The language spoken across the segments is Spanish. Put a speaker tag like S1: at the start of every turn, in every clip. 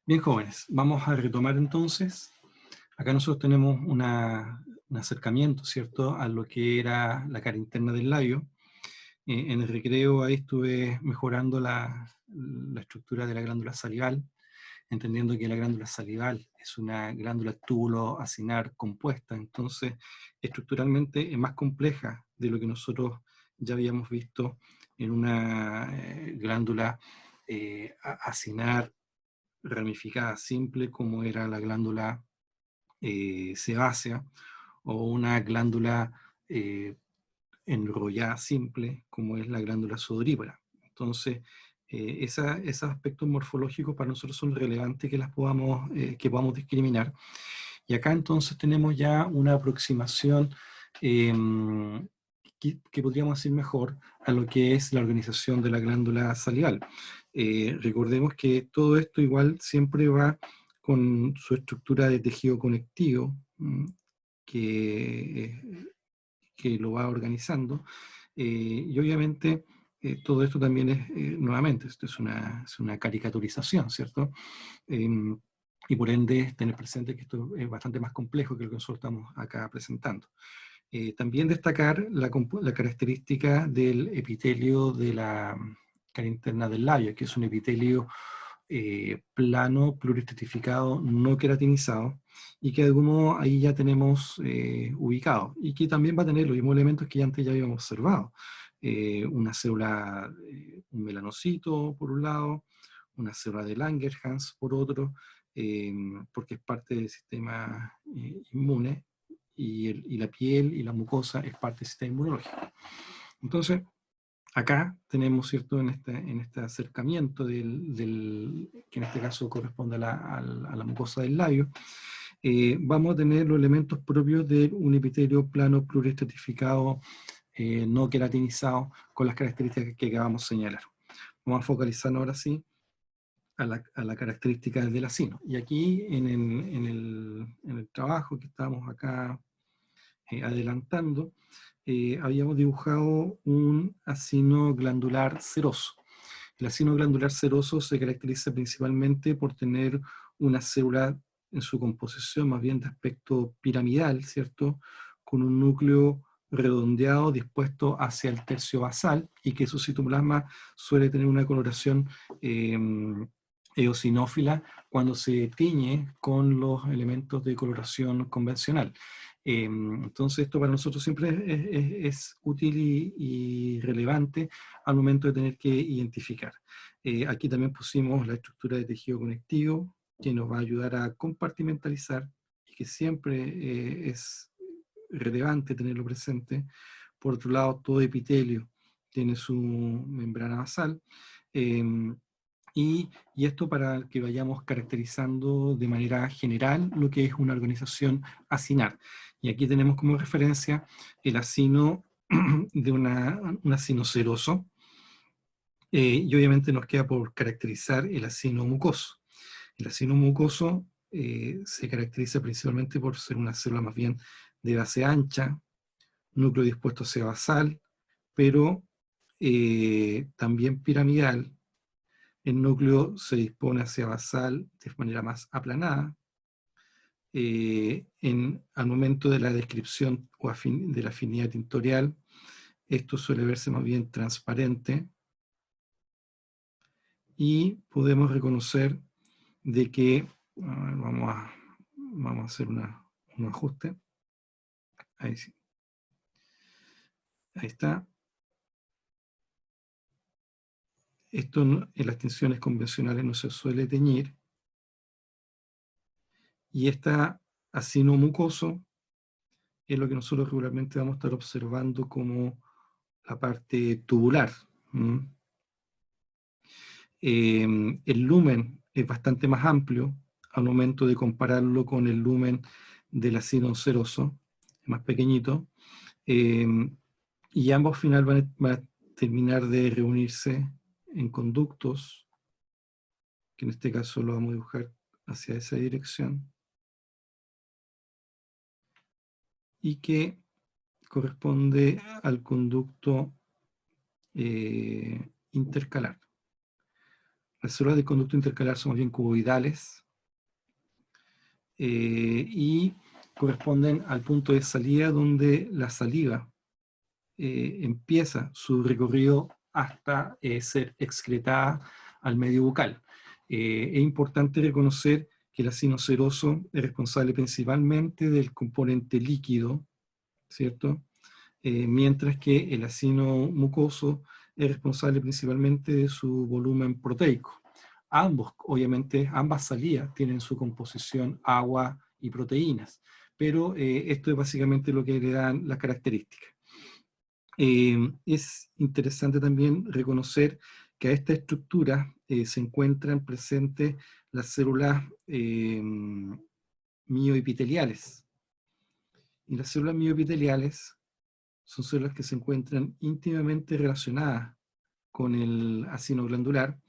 S1: Bien, jóvenes, vamos a retomar entonces. Acá nosotros tenemos un acercamiento, ¿cierto?, a lo que era la cara interna del labio. En el recreo ahí estuve mejorando la estructura de la glándula salival, entendiendo que la glándula salival es una glándula túbulo acinar compuesta, entonces estructuralmente es más compleja de lo que nosotros ya habíamos visto en una glándula acinar ramificada simple, como era la glándula sebácea, o una glándula eh, enrollada simple, como es la glándula sudorípara. Entonces, esos aspectos morfológicos para nosotros son relevantes que podamos discriminar. Y acá entonces tenemos ya una aproximación eh, que podríamos decir mejor a lo que es la organización de la glándula salival. Recordemos que todo esto igual siempre va con su estructura de tejido conectivo, que, que lo va organizando, y obviamente todo esto también es, nuevamente, esto es una caricaturización, ¿cierto? Y por ende tener presente que esto es bastante más complejo que lo que nosotros estamos acá presentando. También destacar la característica del epitelio de la cara interna del labio, que es un epitelio plano, pluriestratificado, no queratinizado, y que de algún modo ahí ya tenemos ubicado, y que también va a tener los mismos elementos que antes ya habíamos observado. Una célula, un melanocito por un lado, una célula de Langerhans por otro, porque es parte del sistema inmune, y la piel y la mucosa es parte del sistema inmunológico. Entonces, acá tenemos, ¿cierto?, en este acercamiento que en este caso corresponde a la mucosa del labio, vamos a tener los elementos propios de un epitelio plano pluriestratificado, no queratinizado, con las características que acabamos de señalar. Vamos a focalizarnos ahora sí a la característica del acino. Y aquí en el trabajo que estamos acá adelantando, habíamos dibujado un acino glandular seroso. El acino glandular seroso se caracteriza principalmente por tener una célula en su composición más bien de aspecto piramidal, ¿cierto?, con un núcleo redondeado dispuesto hacia el tercio basal, y que su citoplasma suele tener una coloración eh, eosinófila cuando se tiñe con los elementos de coloración convencional. Entonces esto para nosotros siempre es útil y relevante al momento de tener que identificar. Aquí también pusimos la estructura de tejido conectivo, que nos va a ayudar a compartimentalizar, y que siempre es relevante tenerlo presente. Por otro lado, todo epitelio tiene su membrana basal, eh, y esto para que vayamos caracterizando de manera general lo que es una organización acinar. Y aquí tenemos como referencia el acino de un acino seroso, y obviamente nos queda por caracterizar el acino mucoso. El acino mucoso se caracteriza principalmente por ser una célula más bien de base ancha, núcleo dispuesto hacia basal, pero también piramidal. El núcleo se dispone hacia basal de manera más aplanada. Al momento de la descripción de la afinidad tintorial, esto suele verse más bien transparente, y podemos reconocer de que, vamos a hacer un ajuste, ahí sí, ahí está. Esto en las tinciones convencionales no se suele teñir, y esta acino mucoso es lo que nosotros regularmente vamos a estar observando como la parte tubular. El lumen es bastante más amplio al momento de compararlo con el lumen del acino seroso, es más pequeñito, eh, y ambos al final van a terminar de reunirse en conductos, que en este caso lo vamos a dibujar hacia esa dirección, y que corresponde al conducto intercalar. Las células del conducto intercalar son más bien cuboidales y corresponden al punto de salida donde la saliva empieza su recorrido hasta ser excretada al medio bucal. Es importante reconocer que el ácido seroso es responsable principalmente del componente líquido, ¿cierto? Mientras que el ácido mucoso es responsable principalmente de su volumen proteico. Ambos, obviamente, ambas salidas tienen su composición agua y proteínas, pero esto es básicamente lo que le dan las características. Es interesante también reconocer que a esta estructura se encuentran presentes las células mioepiteliales. Y las células mioepiteliales son células que se encuentran íntimamente relacionadas con el ácido glandular,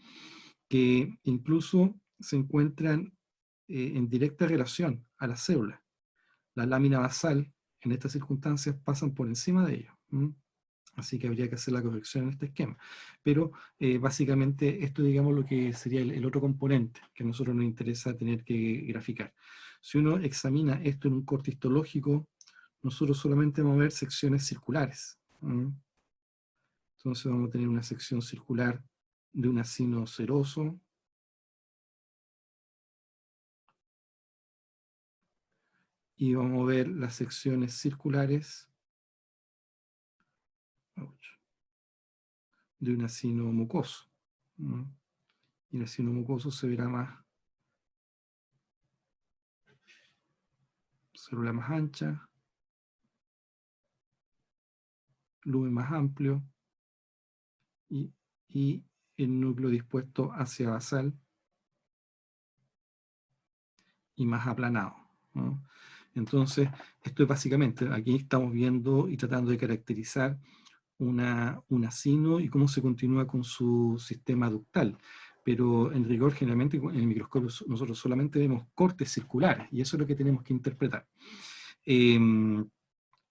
S1: que incluso se encuentran en directa relación a la célula. La lámina basal, en estas circunstancias, pasan por encima de ellos. Así que habría que hacer la corrección en este esquema. Pero básicamente esto, digamos, lo que sería el otro componente que a nosotros nos interesa tener que graficar. Si uno examina esto en un corte histológico, nosotros solamente vamos a ver secciones circulares. Entonces vamos a tener una sección circular de un acino seroso, y vamos a ver las secciones circulares de un acino mucoso. Y el acino mucoso se verá más, célula más ancha, lumen más amplio, y el núcleo dispuesto hacia basal y más aplanado, ¿no? Entonces, esto es básicamente, aquí estamos viendo y tratando de caracterizar un acino y cómo se continúa con su sistema ductal. Pero en rigor, generalmente en el microscopio nosotros solamente vemos cortes circulares, y eso es lo que tenemos que interpretar.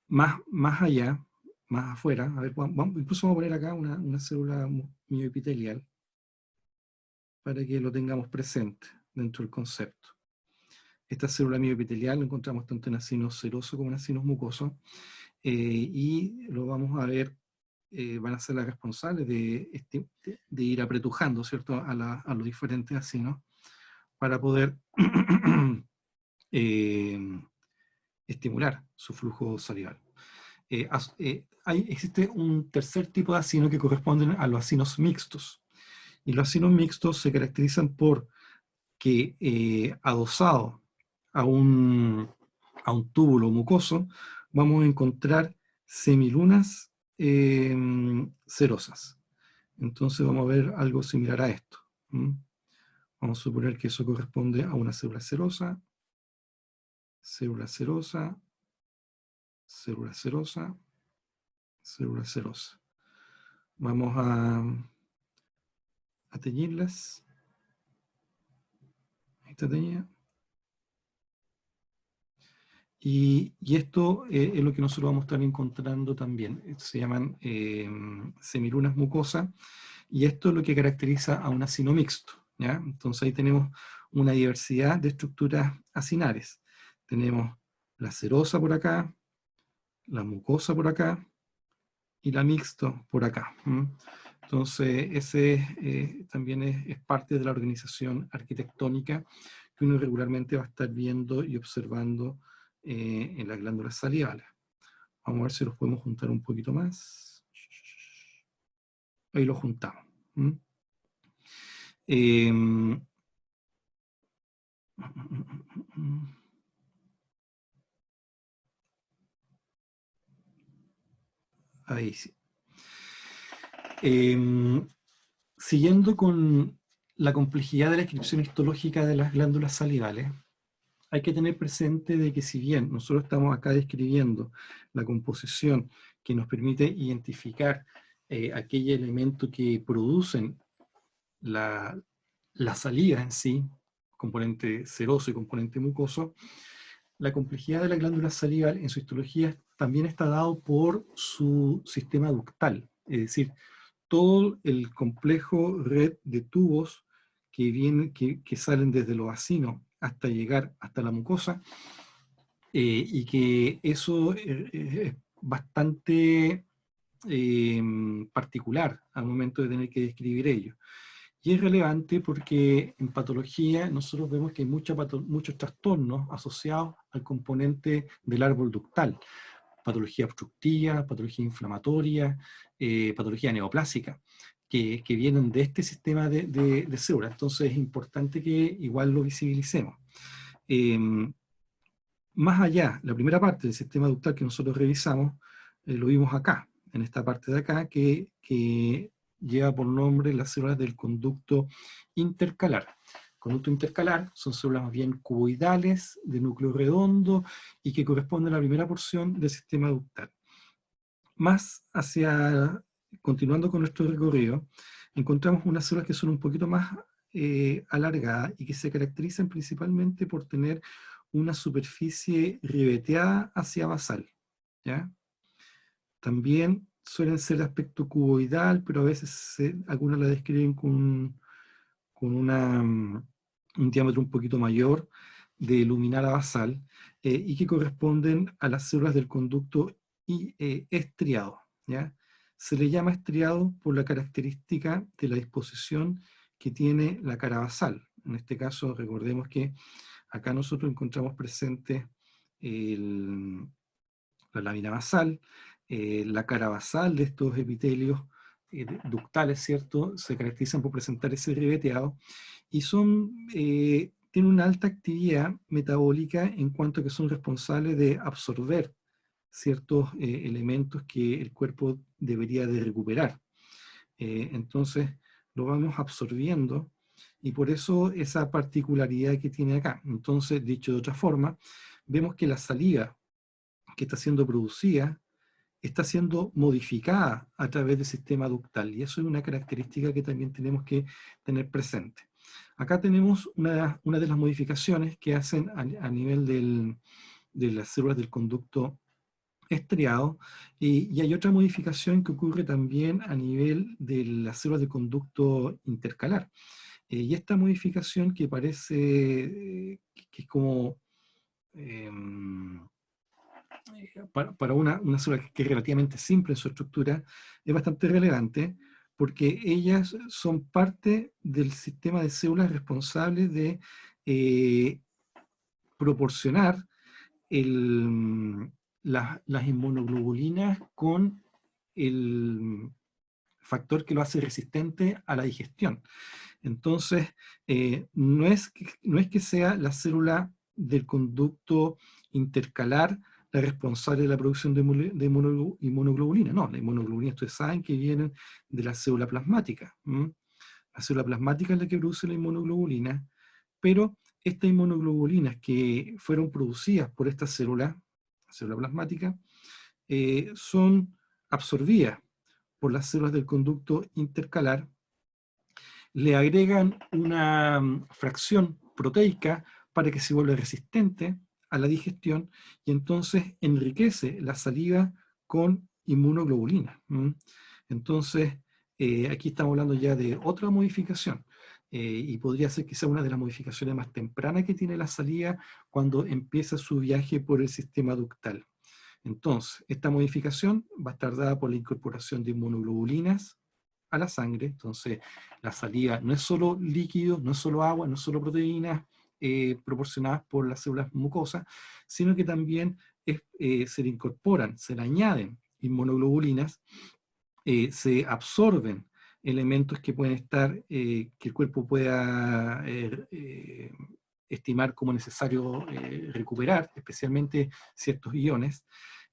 S1: Más allá, más afuera, a ver, incluso vamos a poner acá una célula mioepitelial para que lo tengamos presente dentro del concepto. Esta célula mioepitelial la encontramos tanto en acinos seroso como en acinos mucosos, y lo vamos a ver, van a ser las responsables de ir apretujando, ¿cierto?, a los diferentes acinos para poder estimular su flujo salival. Existe un tercer tipo de acino que corresponden a los acinos mixtos. Y los acinos mixtos se caracterizan por que adosado a un túbulo mucoso vamos a encontrar semilunas cerosas. Entonces vamos a ver algo similar a esto. Vamos a suponer que eso corresponde a una célula serosa, célula serosa, célula serosa, célula serosa. Vamos a teñirlas. Ahí está teñida. Y esto es lo que nosotros vamos a estar encontrando también. Se llaman semilunas mucosas, y esto es lo que caracteriza a un acino mixto, ¿ya? Entonces ahí tenemos una diversidad de estructuras acinares. Tenemos la serosa por acá, la mucosa por acá, y la mixto por acá. Entonces, ese también es parte de la organización arquitectónica que uno regularmente va a estar viendo y observando en las glándulas salivales. Vamos a ver si los podemos juntar un poquito más. Ahí los juntamos. Ahí sí. Siguiendo con la complejidad de la descripción histológica de las glándulas salivales, hay que tener presente de que si bien nosotros estamos acá describiendo la composición que nos permite identificar aquel elemento que producen la saliva en sí, componente seroso y componente mucoso, la complejidad de la glándula salival en su histología también está dado por su sistema ductal, es decir, todo el complejo red de tubos que salen desde los vacinos hasta llegar hasta la mucosa, y que eso es bastante particular al momento de tener que describir ello. Y es relevante porque en patología nosotros vemos que hay muchos trastornos asociados al componente del árbol ductal. Patología obstructiva, patología inflamatoria, patología neoplásica, que vienen de este sistema de células. Entonces es importante que igual lo visibilicemos. Más allá, la primera parte del sistema ductal que nosotros revisamos, lo vimos acá, en esta parte de acá, que lleva por nombre las células del conducto intercalar. Conducto intercalar son células más bien cuboidales, de núcleo redondo, y que corresponden a la primera porción del sistema ductal. Más hacia, continuando con nuestro recorrido, encontramos unas células que son un poquito más alargadas y que se caracterizan principalmente por tener una superficie ribeteada hacia basal, ¿ya? También suelen ser de aspecto cuboidal, pero a veces algunas la describen con un diámetro un poquito mayor de luminar a basal, y que corresponden a las células del conducto estriado, ¿ya? Se le llama estriado por la característica de la disposición que tiene la cara basal. En este caso, recordemos que acá nosotros encontramos presente la lámina basal, la cara basal de estos epitelios ductales, ¿cierto? Se caracterizan por presentar ese ribeteado y tienen una alta actividad metabólica en cuanto a que son responsables de absorber ciertos elementos que el cuerpo debería de recuperar. Entonces lo vamos absorbiendo y por eso esa particularidad que tiene acá. Entonces, dicho de otra forma, vemos que la saliva que está siendo producida está siendo modificada a través del sistema ductal, y eso es una característica que también tenemos que tener presente. Acá tenemos una de las modificaciones que hacen a nivel de las células del conducto estriado, y hay otra modificación que ocurre también a nivel de las células del conducto intercalar. Y esta modificación que parece que es como para una célula que es relativamente simple en su estructura, es bastante relevante porque ellas son parte del sistema de células responsables de proporcionar las inmunoglobulinas con el factor que lo hace resistente a la digestión. Entonces, no es que sea la célula del conducto intercalar la responsable de la producción de inmunoglobulina. No, la inmunoglobulina, ustedes saben que vienen de la célula plasmática. La célula plasmática es la que produce la inmunoglobulina, pero estas inmunoglobulinas que fueron producidas por esta célula plasmática, son absorbidas por las células del conducto intercalar, le agregan una fracción proteica para que se vuelva resistente a la digestión y entonces enriquece la saliva con inmunoglobulina. Entonces, aquí estamos hablando ya de otra modificación, y podría ser quizá una de las modificaciones más tempranas que tiene la saliva cuando empieza su viaje por el sistema ductal. Entonces, esta modificación va a estar dada por la incorporación de inmunoglobulinas a la sangre. Entonces, la saliva no es solo líquido, no es solo agua, no es solo proteínas proporcionadas por las células mucosas, sino que también se le incorporan, se le añaden inmunoglobulinas, se absorben elementos que pueden estar, que el cuerpo pueda estimar como necesario recuperar, especialmente ciertos iones,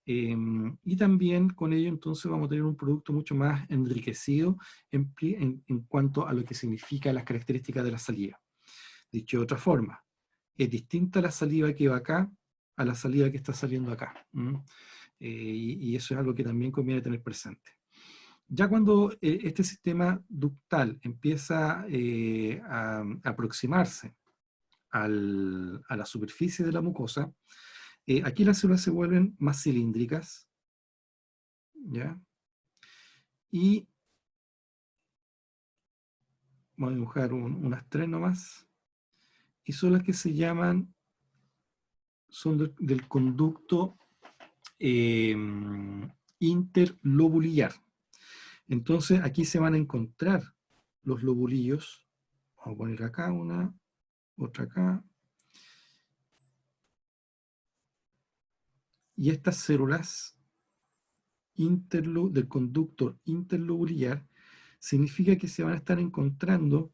S1: y también con ello entonces vamos a tener un producto mucho más enriquecido en cuanto a lo que significa las características de la saliva. Dicho de otra forma, es distinta la saliva que va acá a la saliva que está saliendo acá. Y eso es algo que también conviene tener presente. Ya cuando este sistema ductal empieza a aproximarse a la superficie de la mucosa, aquí las células se vuelven más cilíndricas, ¿ya? Y Vamos a dibujar unas 3 nomás, y son las que se llaman, son del conducto interlobulillar. Entonces aquí se van a encontrar los lobulillos. Vamos a poner acá una, otra acá. Y estas células del conducto interlobulillar significa que se van a estar encontrando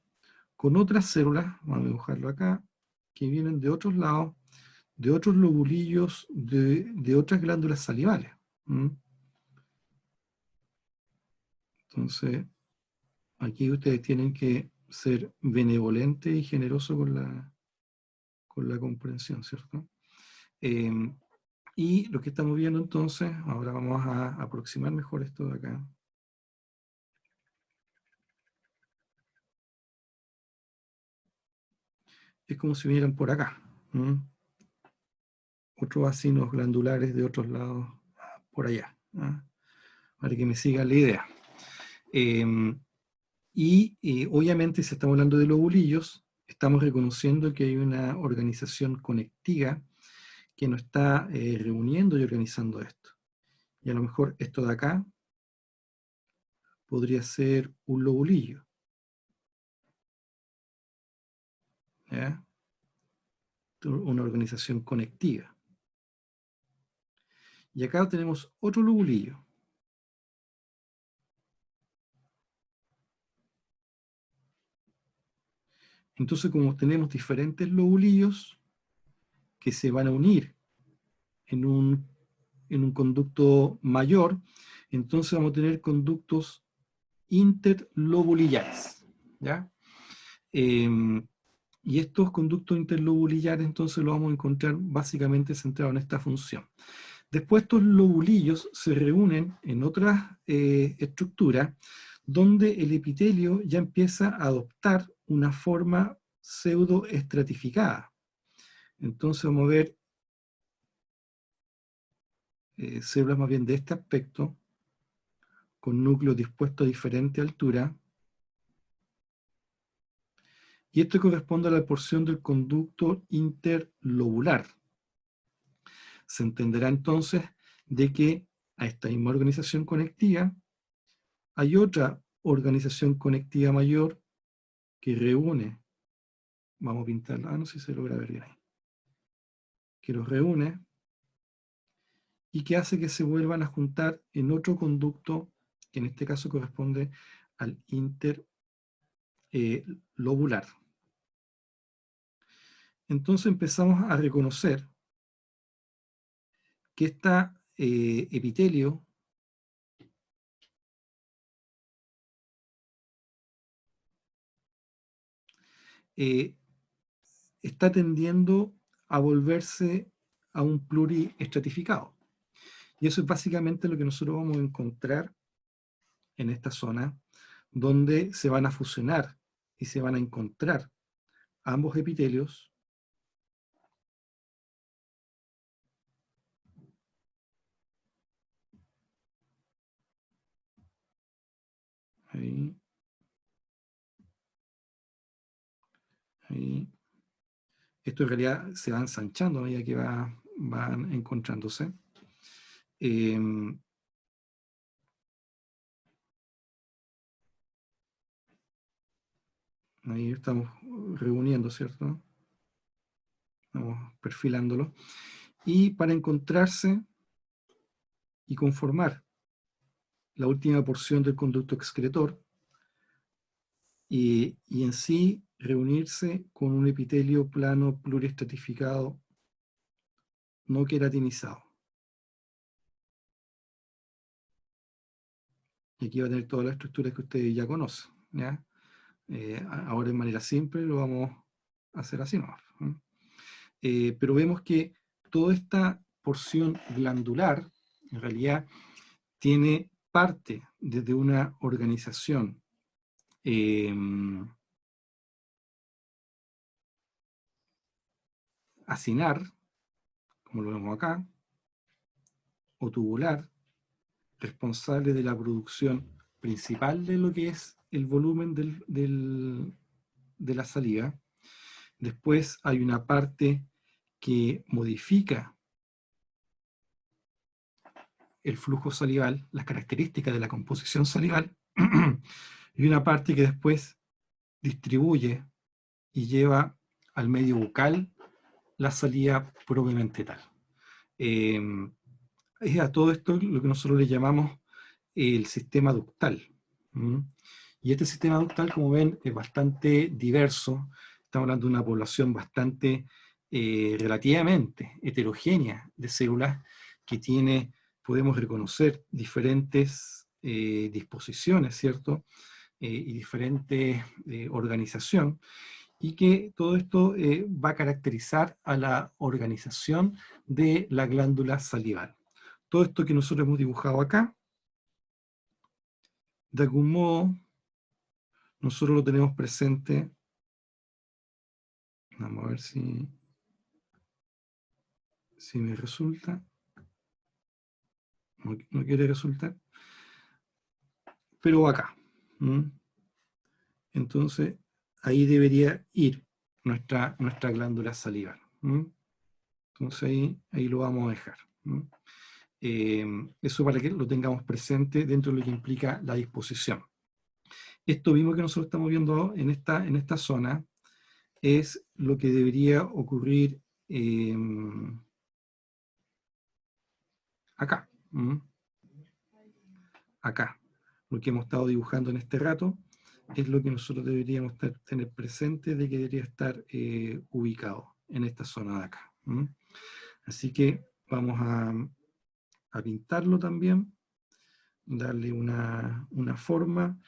S1: con otras células, vamos a dibujarlo acá, que vienen de otros lados, de otros lobulillos, de otras glándulas salivales. Entonces, aquí ustedes tienen que ser benevolentes y generosos con la comprensión, ¿cierto? Y lo que estamos viendo entonces, ahora vamos a aproximar mejor esto de acá. Es como si vinieran por acá. Otros vacinos glandulares de otros lados, por allá. Para que me sigan la idea. Obviamente, si estamos hablando de lobulillos, estamos reconociendo que hay una organización conectiva que nos está reuniendo y organizando esto. Y a lo mejor esto de acá podría ser un lobulillo. ¿Ya? Una organización conectiva. Y acá tenemos otro lobulillo. Entonces, como tenemos diferentes lobulillos que se van a unir en un conducto mayor, entonces vamos a tener conductos interlobulillares. ¿Ya? Y estos conductos interlobulillares entonces los vamos a encontrar básicamente centrados en esta función. Después estos lobulillos se reúnen en otras estructuras donde el epitelio ya empieza a adoptar una forma pseudoestratificada. Entonces vamos a ver células más bien de este aspecto, con núcleos dispuestos a diferente altura. Y esto corresponde a la porción del conducto interlobular. Se entenderá entonces de que a esta misma organización conectiva hay otra organización conectiva mayor que reúne, vamos a pintarla, no sé si se logra ver bien ahí, que los reúne y que hace que se vuelvan a juntar en otro conducto que en este caso corresponde al interlobular. Entonces empezamos a reconocer que este epitelio está tendiendo a volverse a un pluriestratificado. Y eso es básicamente lo que nosotros vamos a encontrar en esta zona, donde se van a fusionar y se van a encontrar ambos epitelios. Ahí. Ahí. Esto en realidad se va ensanchando a medida que van encontrándose. Ahí estamos reuniendo, ¿cierto? Estamos perfilándolo. Y para encontrarse y conformar la última porción del conducto excretor y en sí reunirse con un epitelio plano pluriestratificado no queratinizado. Y aquí va a tener todas las estructuras que ustedes ya conocen. ¿Ya? Ahora en manera simple lo vamos a hacer así nomás. Pero vemos que toda esta porción glandular en realidad tiene parte desde una organización acinar, como lo vemos acá, o tubular, responsable de la producción principal de lo que es el volumen de la saliva. Después hay una parte que modifica el flujo salival, las características de la composición salival, y una parte que después distribuye y lleva al medio bucal la salida propiamente tal. Es a todo esto lo que nosotros le llamamos el sistema ductal. Y este sistema ductal, como ven, es bastante diverso. Estamos hablando de una población bastante relativamente heterogénea de células que tiene, podemos reconocer diferentes disposiciones, ¿cierto? Y diferente organización, y que todo esto va a caracterizar a la organización de la glándula salival. Todo esto que nosotros hemos dibujado acá, de algún modo, nosotros lo tenemos presente. Vamos a ver si me resulta. No quiere resultar. Pero acá. Entonces, ahí debería ir nuestra glándula salival. Entonces ahí lo vamos a dejar. Eso para que lo tengamos presente dentro de lo que implica la disposición. Esto mismo que nosotros estamos viendo en esta zona es lo que debería ocurrir acá. Acá. Lo que hemos estado dibujando en este rato es lo que nosotros deberíamos tener presente de que debería estar ubicado en esta zona de acá. Así que vamos a pintarlo también, darle una forma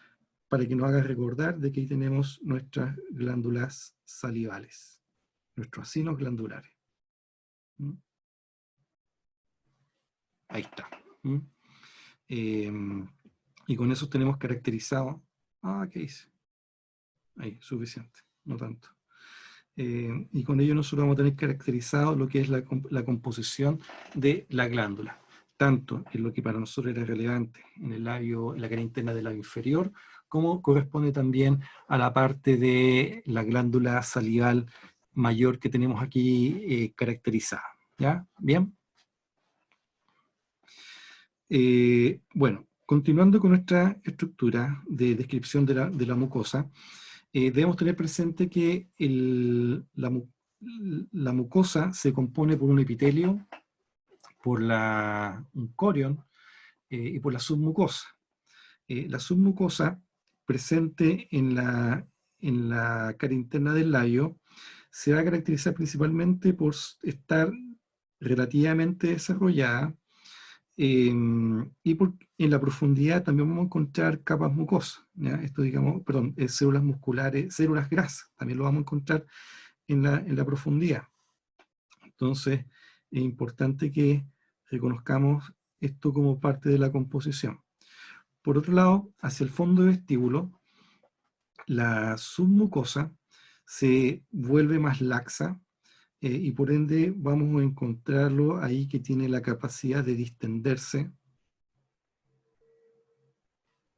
S1: para que nos haga recordar de que ahí tenemos nuestras glándulas salivales, nuestros acinos glandulares. Ahí está. Y con eso tenemos caracterizado. ¿Qué hice? Ahí, suficiente, no tanto. Y con ello nosotros vamos a tener caracterizado lo que es la composición de la glándula, tanto en lo que para nosotros era relevante en el labio, en la cara interna del labio inferior, como corresponde también a la parte de la glándula salival mayor que tenemos aquí caracterizada. ¿Ya? ¿Bien? Bueno, continuando con nuestra estructura de descripción de la mucosa, debemos tener presente que la mucosa se compone por un epitelio, por un corion y por la submucosa. La submucosa presente en la cara interna del labio se va a caracterizar principalmente por estar relativamente desarrollada, y en la profundidad también vamos a encontrar capas mucosas, ¿ya? Esto, digamos, perdón, células musculares, células grasas, también lo vamos a encontrar en la profundidad. Entonces, es importante que reconozcamos esto como parte de la composición. Por otro lado, hacia el fondo del vestíbulo, la submucosa se vuelve más laxa, y por ende vamos a encontrarlo ahí que tiene la capacidad de distenderse,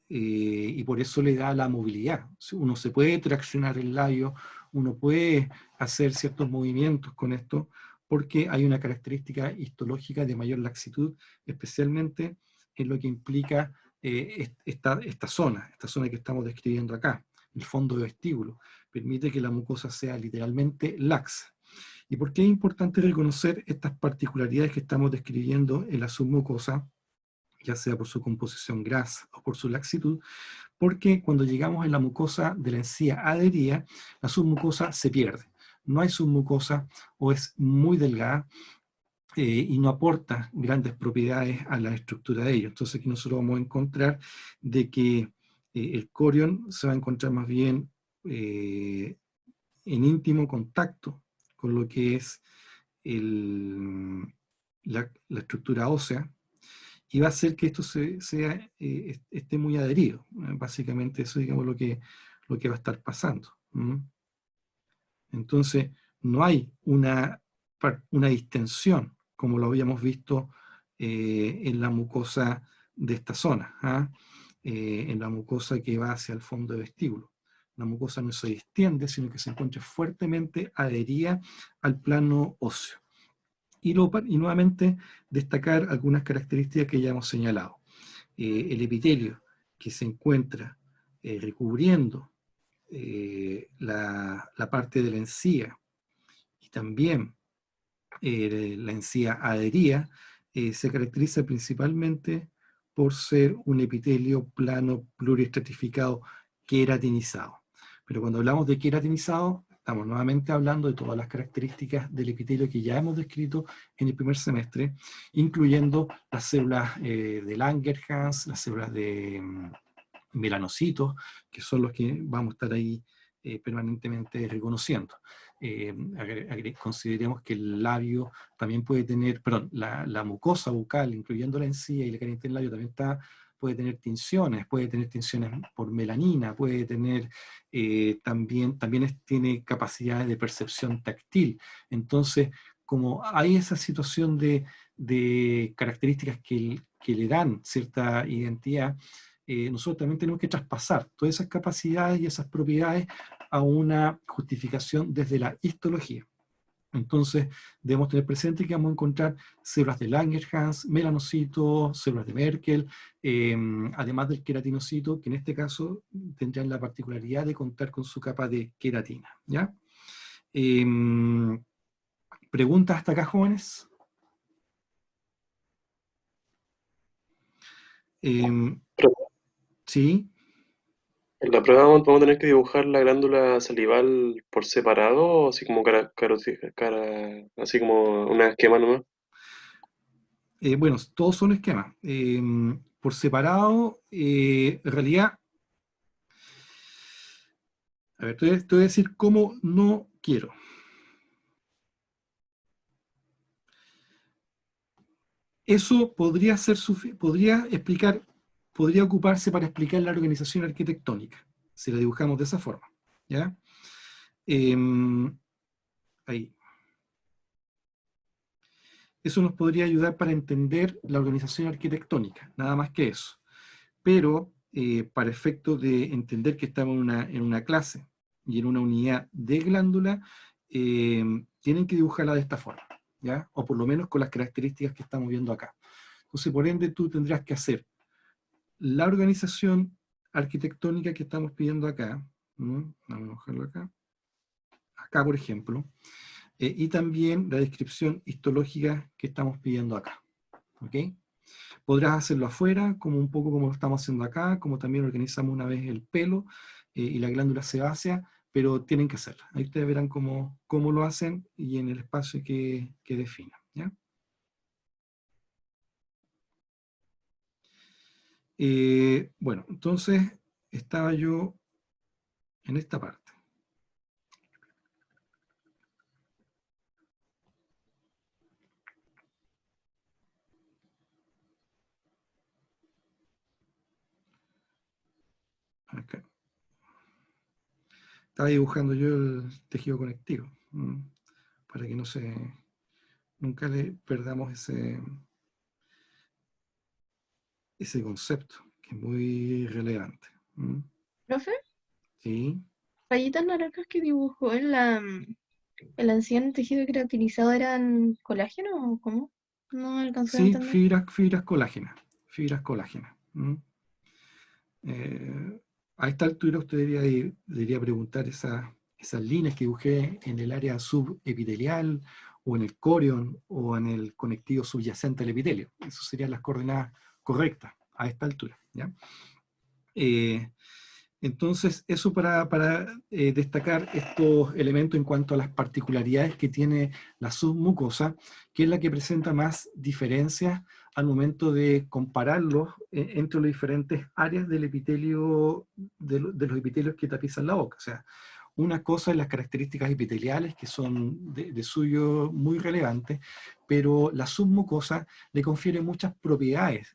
S1: y por eso le da la movilidad. Uno se puede traccionar el labio, uno puede hacer ciertos movimientos con esto, porque hay una característica histológica de mayor laxitud, especialmente en lo que implica esta zona que estamos describiendo acá, el fondo de vestíbulo. Permite que la mucosa sea literalmente laxa. ¿Y por qué es importante reconocer estas particularidades que estamos describiendo en la submucosa, ya sea por su composición grasa o por su laxitud? Porque cuando llegamos en la mucosa de la encía adherida, la submucosa se pierde. No hay submucosa o es muy delgada, y no aporta grandes propiedades a la estructura de ello. Entonces aquí nosotros vamos a encontrar de que el corion se va a encontrar más bien en íntimo contacto con lo que es la estructura ósea, y va a hacer que esto esté muy adherido. Básicamente eso, digamos, lo que va a estar pasando. Entonces, no hay una distensión, como lo habíamos visto en la mucosa de esta zona. en la mucosa que va hacia el fondo del vestíbulo. La mucosa no se distiende, sino que se encuentra fuertemente adherida al plano óseo. Y nuevamente destacar algunas características que ya hemos señalado. El epitelio que se encuentra recubriendo la parte de la encía y también la encía adherida, se caracteriza principalmente por ser un epitelio plano pluriestratificado queratinizado. Pero cuando hablamos de queratinizado, estamos nuevamente hablando de todas las características del epitelio que ya hemos descrito en el primer semestre, incluyendo las células de Langerhans, las células de melanocitos, que son los que vamos a estar ahí permanentemente reconociendo. Consideremos que el labio también puede tener, perdón, la mucosa bucal, incluyendo la encía y la carita del labio, también puede tener tinciones por melanina, puede tener también tiene capacidades de percepción táctil. Entonces, como hay esa situación de características que le dan cierta identidad, nosotros también tenemos que traspasar todas esas capacidades y esas propiedades a una justificación desde la histología. Entonces, debemos tener presente que vamos a encontrar células de Langerhans, melanocitos, células de Merkel, además del queratinocito, que en este caso tendrían la particularidad de contar con su capa de queratina. ¿Ya? ¿Preguntas hasta acá, jóvenes? Sí.
S2: En la prueba vamos a tener que dibujar la glándula salival por separado, o así como así como una esquema nomás.
S1: Bueno, todos son esquemas. Por separado, en realidad, a ver, te voy a decir cómo no quiero. Eso podría ocuparse para explicar la organización arquitectónica, si la dibujamos de esa forma. ¿Ya? Ahí. Eso nos podría ayudar para entender la organización arquitectónica, nada más que eso. Pero para efectos de entender que estamos en una clase y en una unidad de glándula, tienen que dibujarla de esta forma, ¿ya? O por lo menos con las características que estamos viendo acá. Entonces, por ende, tú tendrás que hacer la organización arquitectónica que estamos pidiendo acá. Vamos a dibujarlo acá, por ejemplo, y también la descripción histológica que estamos pidiendo acá. ¿Ok? Podrás hacerlo afuera, como un poco como lo estamos haciendo acá, como también organizamos una vez el pelo y la glándula sebácea, pero tienen que hacerlo. Ahí ustedes verán cómo lo hacen y en el espacio que definan. ¿Ya? Bueno, entonces estaba yo en esta parte. Acá. Estaba dibujando yo el tejido conectivo, para que nunca le perdamos ese concepto, que es muy relevante.
S3: Profe,
S1: ¿Sí?
S3: rayitas naranjas que dibujó el anciano tejido creatinizado eran colágeno o cómo? No alcancé a
S1: Sí,
S3: entender.
S1: fibras colágenas. Fibras colágenas. Eh, a esta altura usted debería preguntar esas líneas que dibujé en el área subepitelial o en el corion o en el conectivo subyacente al epitelio. Esas serían las coordenadas correctas a esta altura. ¿Ya? Entonces, eso para destacar estos elementos en cuanto a las particularidades que tiene la submucosa, que es la que presenta más diferencias al momento de compararlos entre las diferentes áreas del epitelio, de los epitelios que tapizan la boca. O sea, una cosa es las características epiteliales, que son de suyo muy relevantes, pero la submucosa le confiere muchas propiedades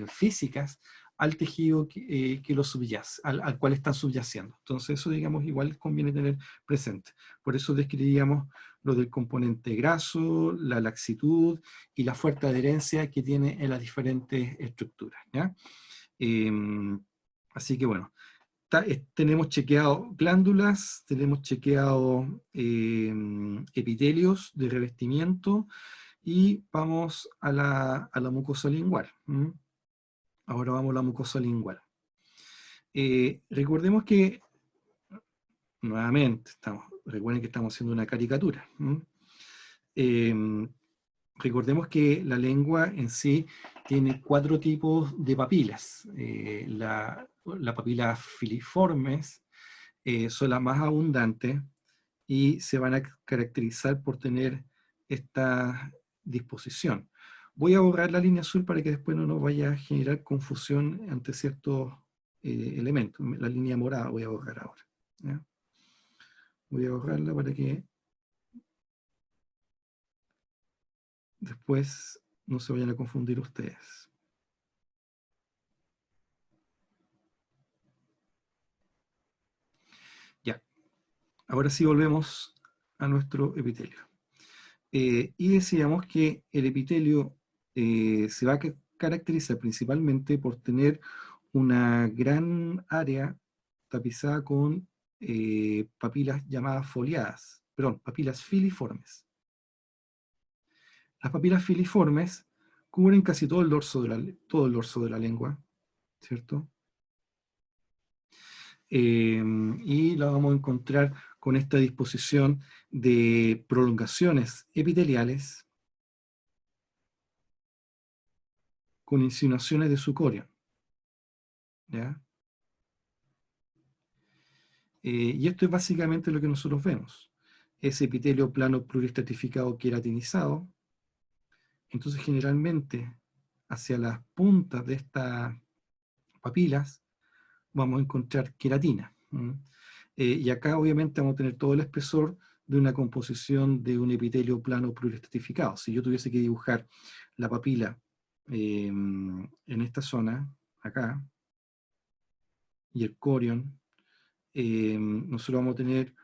S1: físicas al tejido que lo subyace, al cual están subyaciendo. Entonces eso, digamos, igual conviene tener presente. Por eso describíamos lo del componente graso, la laxitud y la fuerte adherencia que tiene en las diferentes estructuras. ¿Ya? Así que bueno, tenemos chequeado glándulas, tenemos chequeado epitelios de revestimiento y vamos a la mucosa lingual. Ahora vamos a la mucosa lingual. Recordemos que, nuevamente, recuerden que estamos haciendo una caricatura. Recordemos que la lengua en sí tiene 4 tipos de papilas. La papila filiformes son las más abundantes y se van a caracterizar por tener esta disposición. Voy a borrar la línea azul para que después no nos vaya a generar confusión ante ciertos elementos. La línea morada voy a borrar ahora. ¿Ya? Voy a borrarla para que después no se vayan a confundir ustedes. Ya. Ahora sí volvemos a nuestro epitelio. Y decíamos que el epitelio se va a caracterizar principalmente por tener una gran área tapizada con papilas llamadas foliadas, perdón, papilas filiformes. Las papilas filiformes cubren casi todo el dorso de la lengua, ¿cierto? Y la vamos a encontrar con esta disposición de prolongaciones epiteliales con insinuaciones de sucorion. ¿Ya? Y esto es básicamente lo que nosotros vemos. Ese epitelio plano pluriestratificado queratinizado. Entonces generalmente hacia las puntas de estas papilas vamos a encontrar queratina. Y acá obviamente vamos a tener todo el espesor de una composición de un epitelio plano pluriestratificado. Si yo tuviese que dibujar la papila en esta zona, acá, y el corion, nosotros vamos a tener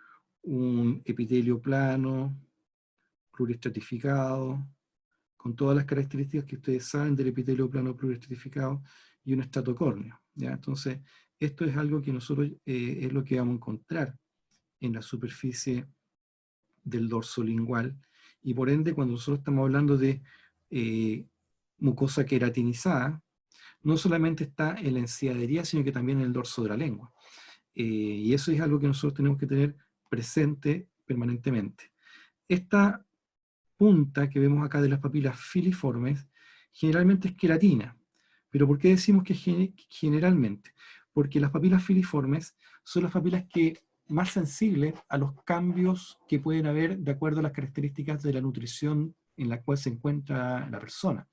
S1: un epitelio plano, pluriestratificado, con todas las características que ustedes saben del epitelio plano pluriestratificado, y un estratocorneo. ¿Ya? Entonces, esto es algo que nosotros es lo que vamos a encontrar en la superficie del dorso lingual, y por ende, cuando nosotros estamos hablando de mucosa queratinizada, no solamente está en la enciadería, sino que también en el dorso de la lengua. Y eso es algo que nosotros tenemos que tener presente permanentemente. Esta punta que vemos acá de las papilas filiformes generalmente es queratina. ¿Pero por qué decimos que generalmente? Porque las papilas filiformes son las papilas que más sensibles a los cambios que pueden haber de acuerdo a las características de la nutrición en la cual se encuentra la persona.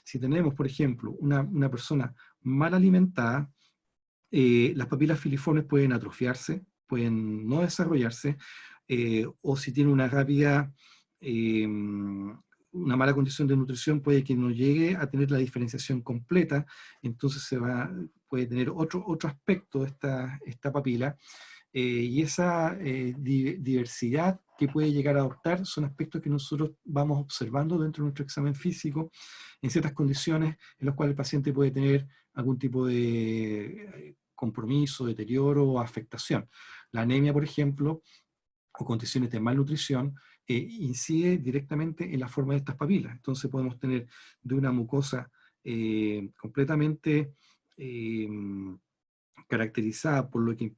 S1: Si tenemos, por ejemplo, una persona mal alimentada, las papilas filiformes pueden atrofiarse, pueden no desarrollarse, o si tiene una rápida, una mala condición de nutrición, puede que no llegue a tener la diferenciación completa, entonces puede tener otro aspecto de esta papila, y esa diversidad que puede llegar a adoptar son aspectos que nosotros vamos observando dentro de nuestro examen físico en ciertas condiciones en las cuales el paciente puede tener algún tipo de compromiso, deterioro o afectación. La anemia, por ejemplo, o condiciones de malnutrición, incide directamente en la forma de estas papilas. Entonces podemos tener de una mucosa completamente caracterizada por lo que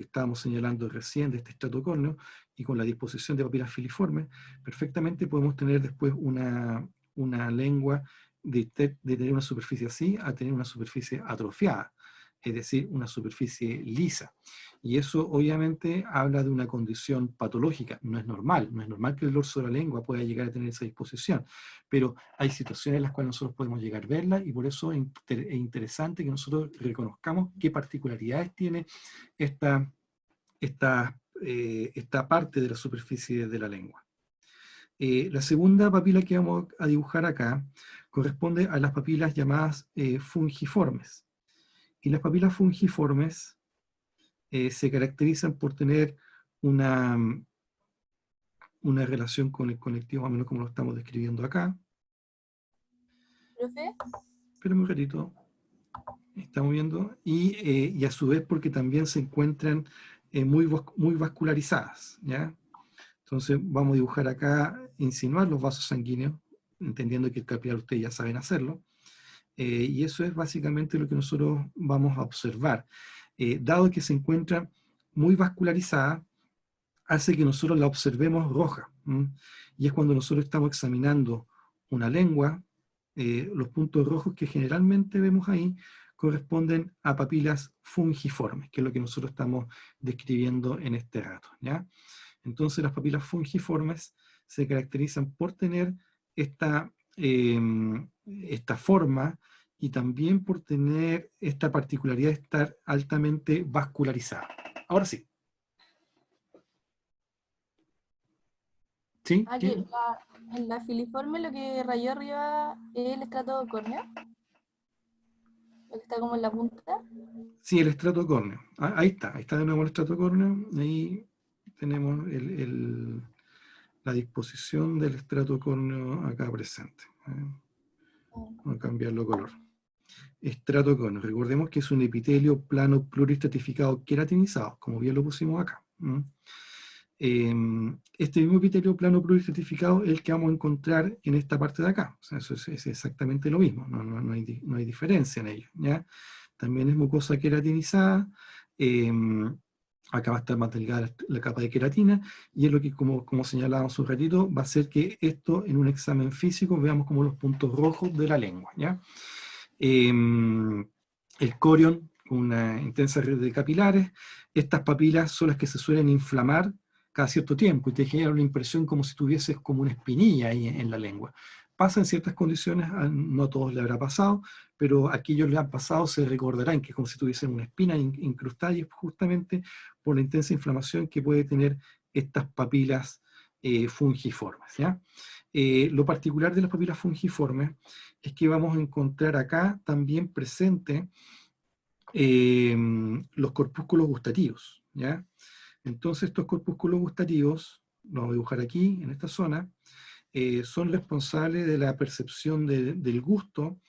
S1: estábamos señalando recién de este estratocorneo, y con la disposición de papilas filiformes, perfectamente podemos tener después una lengua de tener una superficie así a tener una superficie atrofiada, es decir, una superficie lisa. Y eso obviamente habla de una condición patológica. No es normal que el dorso de la lengua pueda llegar a tener esa disposición, pero hay situaciones en las cuales nosotros podemos llegar a verla, y por eso es interesante que nosotros reconozcamos qué particularidades tiene esta parte de la superficie de la lengua. La segunda papila que vamos a dibujar acá corresponde a las papilas llamadas fungiformes. Y las papilas fungiformes se caracterizan por tener una relación con el conectivo, más o menos como lo estamos describiendo acá.
S4: ¿Profe?
S1: Espérame un ratito. estamos viendo, y a su vez porque también se encuentran muy vascularizadas, ¿ya? Entonces vamos a dibujar acá, insinuar los vasos sanguíneos, entendiendo que el capilar ustedes ya saben hacerlo, y eso es básicamente lo que nosotros vamos a observar. Dado que se encuentra muy vascularizada, hace que nosotros la observemos roja, ¿m? Y es cuando nosotros estamos examinando una lengua, los puntos rojos que generalmente vemos ahí corresponden a papilas fungiformes, que es lo que nosotros estamos describiendo en este rato, ¿ya? Entonces las papilas fungiformes se caracterizan por tener esta, esta forma y también por tener esta particularidad de estar altamente vascularizada. Ahora sí. ¿Sí?
S4: Ah, que en la filiforme lo que rayó arriba es el estrato córneo, lo que está como en la punta.
S1: Sí, el estrato córneo. Ah, ahí está de nuevo el estrato córneo. Ahí tenemos la disposición del estrato córneo acá presente. Vamos a cambiarlo de color. Estrato córneo. Recordemos que es un epitelio plano pluristratificado queratinizado, como bien lo pusimos acá. Este mismo epitelio plano pluristratificado es el que vamos a encontrar en esta parte de acá. O sea, eso es exactamente lo mismo, no hay diferencia en ello, ¿ya? También es mucosa queratinizada, acá va a estar más delgada la capa de queratina, y es lo que, como señalábamos un ratito, va a hacer que esto en un examen físico veamos como los puntos rojos de la lengua, ¿ya? El corion, una intensa red de capilares, estas papilas son las que se suelen inflamar cada cierto tiempo y te genera una impresión como si tuvieses como una espinilla ahí en la lengua. Pasa en ciertas condiciones, no a todos le habrá pasado, pero a aquellos le han pasado se recordarán que es como si tuviesen una espina incrustada, y es justamente por la intensa inflamación que puede tener estas papilas fungiformes, ¿ya? Lo particular de las papilas fungiformes es que vamos a encontrar acá también presente los corpúsculos gustativos, ¿ya? Entonces estos corpúsculos gustativos, los vamos a dibujar aquí, en esta zona, son responsables de la percepción del gusto,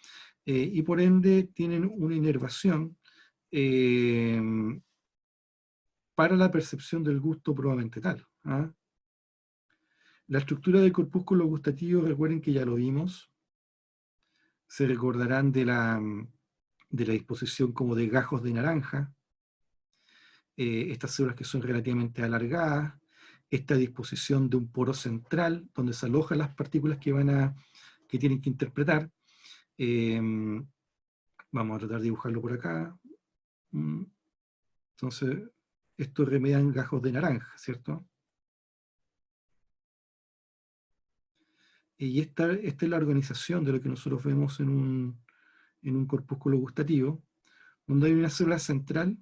S1: y por ende tienen una inervación eh, para la percepción del gusto probablemente tal, ¿ah? La estructura del corpúsculo gustativo, recuerden que ya lo vimos, se recordarán de la disposición como de gajos de naranja, estas células que son relativamente alargadas, esta disposición de un poro central donde se alojan las partículas que tienen que interpretar. Vamos a tratar de dibujarlo por acá. Entonces, esto remedian gajos de naranja, ¿cierto? Y esta es la organización de lo que nosotros vemos en un corpúsculo gustativo, donde hay una célula central,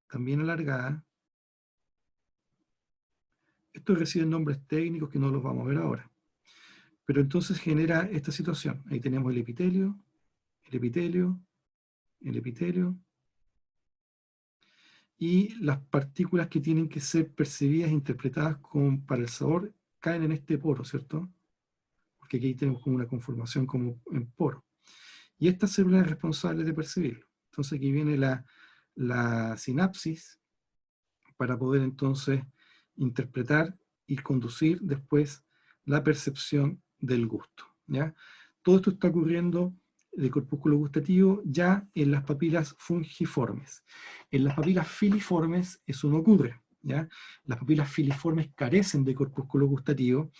S1: también alargada. Estos reciben nombres técnicos que no los vamos a ver ahora. Pero entonces genera esta situación. Ahí tenemos el epitelio, el epitelio, el epitelio, y las partículas que tienen que ser percibidas e interpretadas para el sabor caen en este poro, ¿cierto? Porque aquí tenemos como una conformación como en poro. Y esta célula es responsable de percibirlo. Entonces aquí viene la sinapsis para poder entonces interpretar y conducir después la percepción del gusto, ¿ya? Todo esto está ocurriendo de corpúsculo gustativo ya en las papilas fungiformes. En las papilas filiformes eso no ocurre, ¿ya? Las papilas filiformes carecen de corpúsculo gustativo,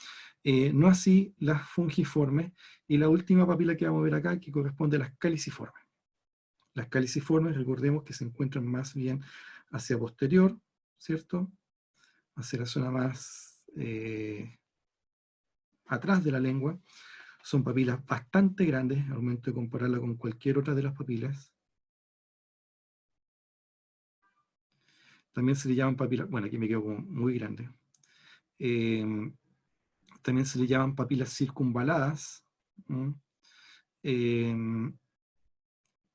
S1: no así las fungiformes, y la última papila que vamos a ver acá que corresponde a las caliciformes. Las caliciformes, recordemos que se encuentran más bien hacia posterior, ¿cierto? Hacia la zona más atrás de la lengua. Son papilas bastante grandes, al momento de compararla con cualquier otra de las papilas. También se le llaman papilas, bueno, aquí me quedo como muy grande. También se le llaman papilas circunvaladas,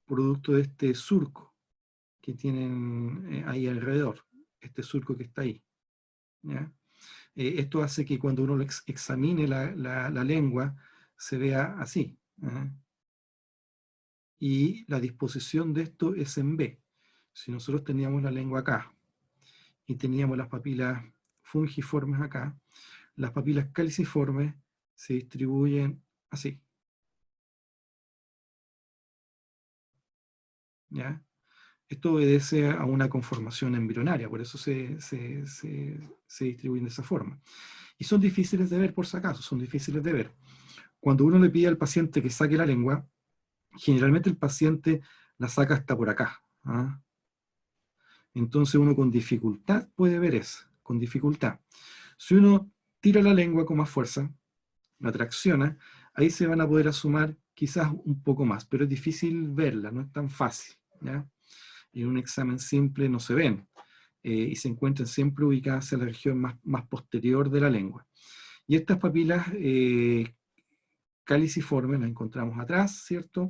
S1: producto de este surco que tienen ahí alrededor, este surco que está ahí, ¿ya? Esto hace que cuando uno examine la lengua se vea así, ¿eh? y la disposición de esto es en B. Si nosotros teníamos la lengua acá y teníamos las papilas fungiformes acá, las papilas caliciformes se distribuyen así. ¿Ya? Esto obedece a una conformación embrionaria, por eso se distribuyen de esa forma. Y son difíciles de ver, por si acaso, son difíciles de ver. Cuando uno le pide al paciente que saque la lengua, generalmente el paciente la saca hasta por acá. ¿Ah? Entonces uno con dificultad puede ver eso, con dificultad. Si uno tira la lengua con más fuerza, la tracciona, ahí se van a poder asomar quizás un poco más, pero es difícil verla, no es tan fácil. ¿Ya? En un examen simple no se ven, y se encuentran siempre ubicadas en la región más posterior de la lengua. Y estas papilas caliciformes las encontramos atrás, ¿cierto?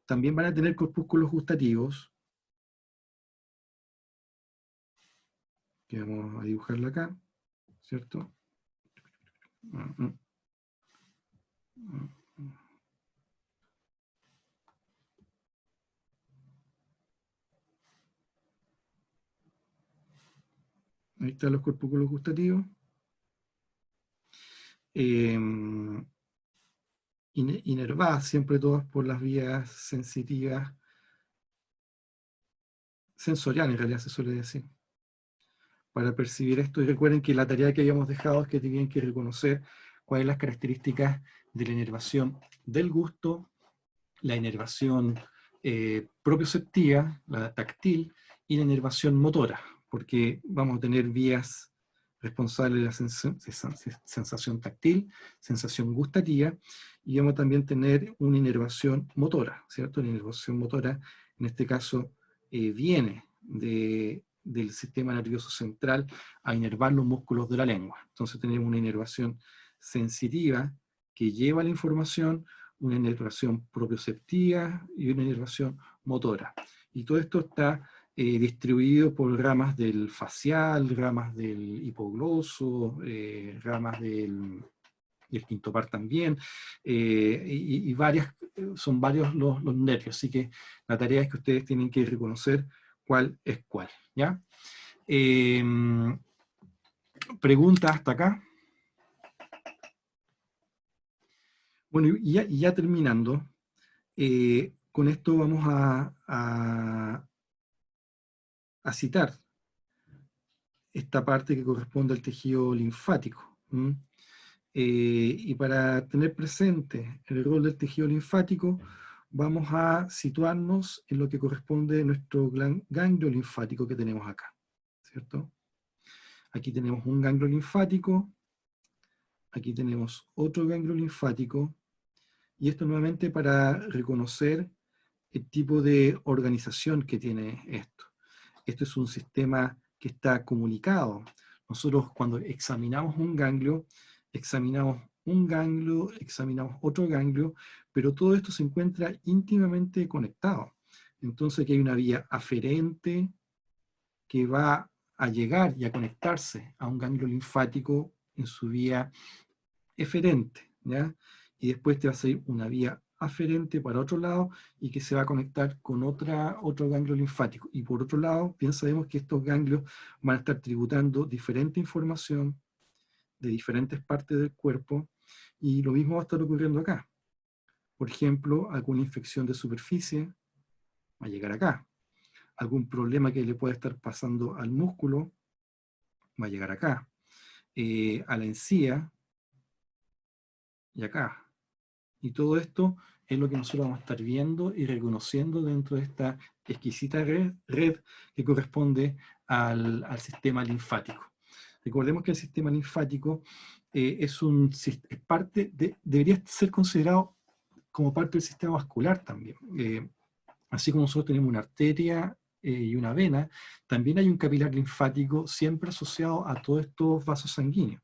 S1: También van a tener corpúsculos gustativos, que vamos a dibujarla acá, ¿cierto? Ahí están los corpúsculos gustativos. Inervadas siempre todas por las vías sensitivas, sensoriales en realidad se suele decir, para percibir esto. Y recuerden que la tarea que habíamos dejado es que tenían que reconocer cuáles son las características de la inervación del gusto, la inervación propioceptiva, la táctil, y la inervación motora, porque vamos a tener vías responsables de la sensación táctil, sensación gustativa, y vamos a también tener una inervación motora, ¿cierto? La inervación motora, en este caso, viene del sistema nervioso central a inervar los músculos de la lengua. Entonces tenemos una inervación sensitiva que lleva la información, una inervación propioceptiva y una inervación motora. Y todo esto está distribuido por ramas del facial, ramas del hipogloso, ramas del quinto par también, y son varios los nervios, así que la tarea es que ustedes tienen que reconocer cuál es cuál, ¿ya? Pregunta hasta acá. Bueno, y ya terminando, con esto vamos a citar esta parte que corresponde al tejido linfático. Y para tener presente el rol del tejido linfático, vamos a situarnos en lo que corresponde a nuestro ganglio linfático que tenemos acá, ¿cierto? Aquí tenemos un ganglio linfático, aquí tenemos otro ganglio linfático, y esto nuevamente para reconocer el tipo de organización que tiene esto. Esto es un sistema que está comunicado. Nosotros cuando examinamos un ganglio examinamos otro ganglio, pero todo esto se encuentra íntimamente conectado. Entonces aquí hay una vía aferente que va a llegar y a conectarse a un ganglio linfático en su vía eferente, ¿ya? Y después te va a salir una vía aferente para otro lado y que se va a conectar con otro ganglio linfático. Y por otro lado, bien sabemos que estos ganglios van a estar tributando diferente información de diferentes partes del cuerpo, y lo mismo va a estar ocurriendo acá. Por ejemplo, alguna infección de superficie va a llegar acá. Algún problema que le pueda estar pasando al músculo va a llegar acá. A la encía y acá. Y todo esto es lo que nosotros vamos a estar viendo y reconociendo dentro de esta exquisita red que corresponde al sistema linfático. Recordemos que el sistema linfático debería ser considerado como parte del sistema vascular también. Así como nosotros tenemos una arteria y una vena, también hay un capilar linfático siempre asociado a todos estos vasos sanguíneos.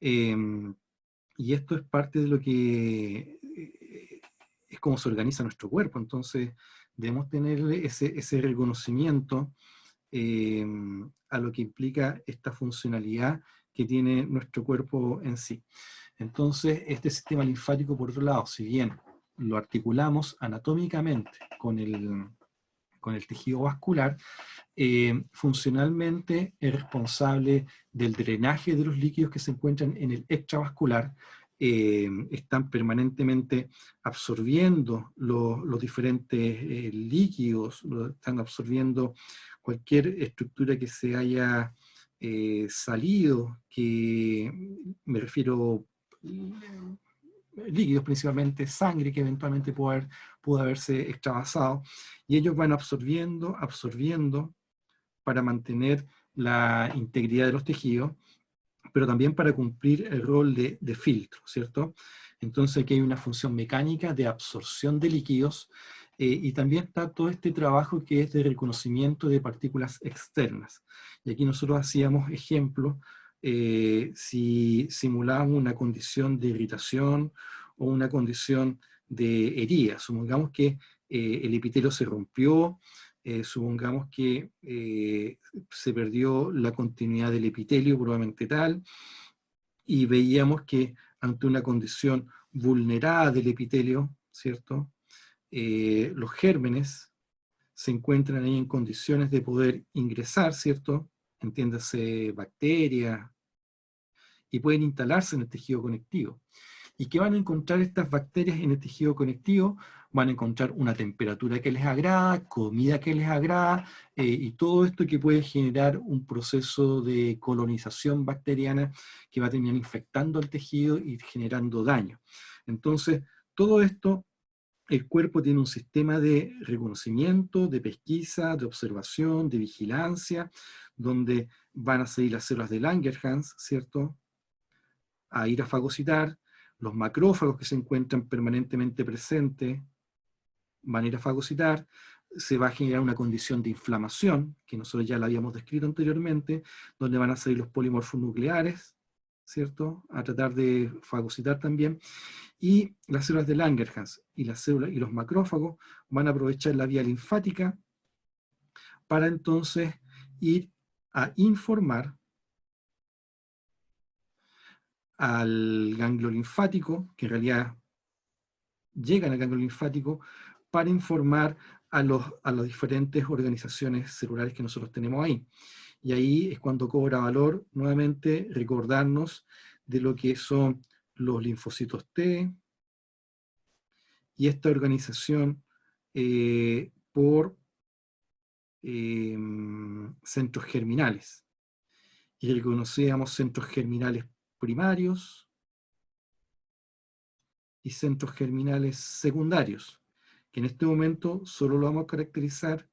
S1: Y esto es parte de lo que es como se organiza nuestro cuerpo. Entonces debemos tener ese reconocimiento a lo que implica esta funcionalidad que tiene nuestro cuerpo en sí. Entonces este sistema linfático, por otro lado, si bien lo articulamos anatómicamente con el tejido vascular, funcionalmente es responsable del drenaje de los líquidos que se encuentran en el extravascular, están permanentemente absorbiendo los diferentes líquidos, están absorbiendo cualquier estructura que se haya salido, que me refiero líquidos, principalmente sangre que eventualmente pudo haberse extravasado, y ellos van absorbiendo para mantener la integridad de los tejidos, pero también para cumplir el rol de filtro, ¿cierto? Entonces aquí hay una función mecánica de absorción de líquidos, y también está todo este trabajo que es de reconocimiento de partículas externas. Y aquí nosotros hacíamos ejemplos, si simulábamos una condición de irritación o una condición de herida. Supongamos que el epitelio se rompió, supongamos que se perdió la continuidad del epitelio, probablemente tal, y veíamos que ante una condición vulnerada del epitelio, ¿cierto? Los gérmenes se encuentran ahí en condiciones de poder ingresar, ¿cierto? Entiéndase, bacterias, y pueden instalarse en el tejido conectivo. ¿Y qué van a encontrar estas bacterias en el tejido conectivo? Van a encontrar una temperatura que les agrada, comida que les agrada, y todo esto que puede generar un proceso de colonización bacteriana que va a terminar infectando el tejido y generando daño. Entonces, todo esto, el cuerpo tiene un sistema de reconocimiento, de pesquisa, de observación, de vigilancia, donde van a seguir las células de Langerhans, ¿cierto?, a ir a fagocitar. Los macrófagos que se encuentran permanentemente presentes van a ir a fagocitar, se va a generar una condición de inflamación, que nosotros ya la habíamos descrito anteriormente, donde van a salir los polimorfos nucleares, ¿cierto?, a tratar de fagocitar también, y las células de Langerhans y las células y los macrófagos van a aprovechar la vía linfática para entonces ir a informar al ganglio linfático, que en realidad llegan al ganglio linfático para informar a las diferentes organizaciones celulares que nosotros tenemos ahí. Y ahí es cuando cobra valor nuevamente recordarnos de lo que son los linfocitos T y esta organización por centros germinales. Y reconocíamos centros germinales primarios y centros germinales secundarios, que en este momento solo lo vamos a caracterizar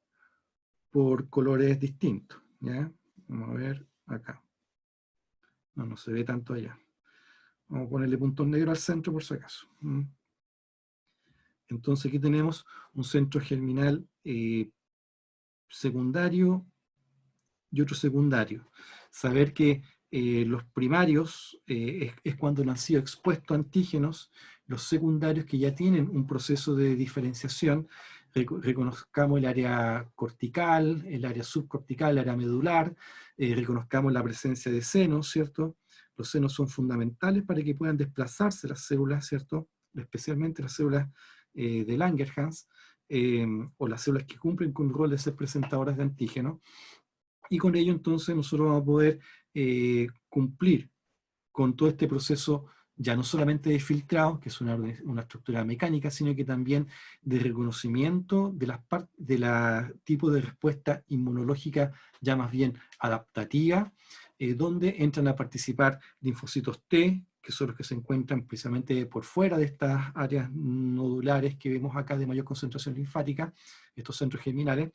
S1: por colores distintos, ¿ya? Vamos a ver acá. No se ve tanto allá. Vamos a ponerle puntos negros al centro por si acaso. Entonces aquí tenemos un centro germinal secundario y otro secundario. Saber que los primarios es cuando no han sido expuestos a antígenos, los secundarios que ya tienen un proceso de diferenciación, reconozcamos el área cortical, el área subcortical, el área medular, reconozcamos la presencia de senos, ¿cierto? Los senos son fundamentales para que puedan desplazarse las células, ¿cierto? Especialmente las células de Langerhans, o las células que cumplen con el rol de ser presentadoras de antígenos. Y con ello entonces nosotros vamos a poder cumplir con todo este proceso ya no solamente de filtrado, que es una estructura mecánica, sino que también de reconocimiento de la tipo de respuesta inmunológica ya más bien adaptativa, donde entran a participar linfocitos T, que son los que se encuentran precisamente por fuera de estas áreas nodulares que vemos acá de mayor concentración linfática, estos centros germinales,